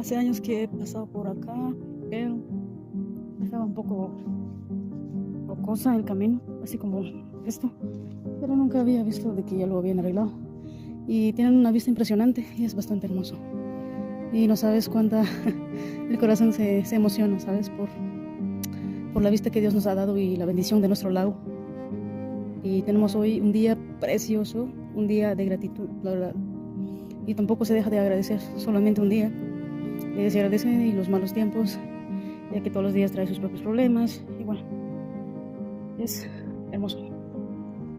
Hace años que he pasado por acá, pero estaba un poco rocosa el camino, así como esto, pero nunca había visto de que ya lo habían arreglado. Y tienen una vista impresionante y es bastante hermoso. Y no sabes cuánta el corazón se emociona, ¿sabes? Por la vista que Dios nos ha dado y la bendición de nuestro lago. Y tenemos hoy un día precioso, un día de gratitud, la verdad. Y tampoco se deja de agradecer, solamente un día. Se agradece y los malos tiempos, ya que todos los días trae sus propios problemas. Y bueno, es hermoso.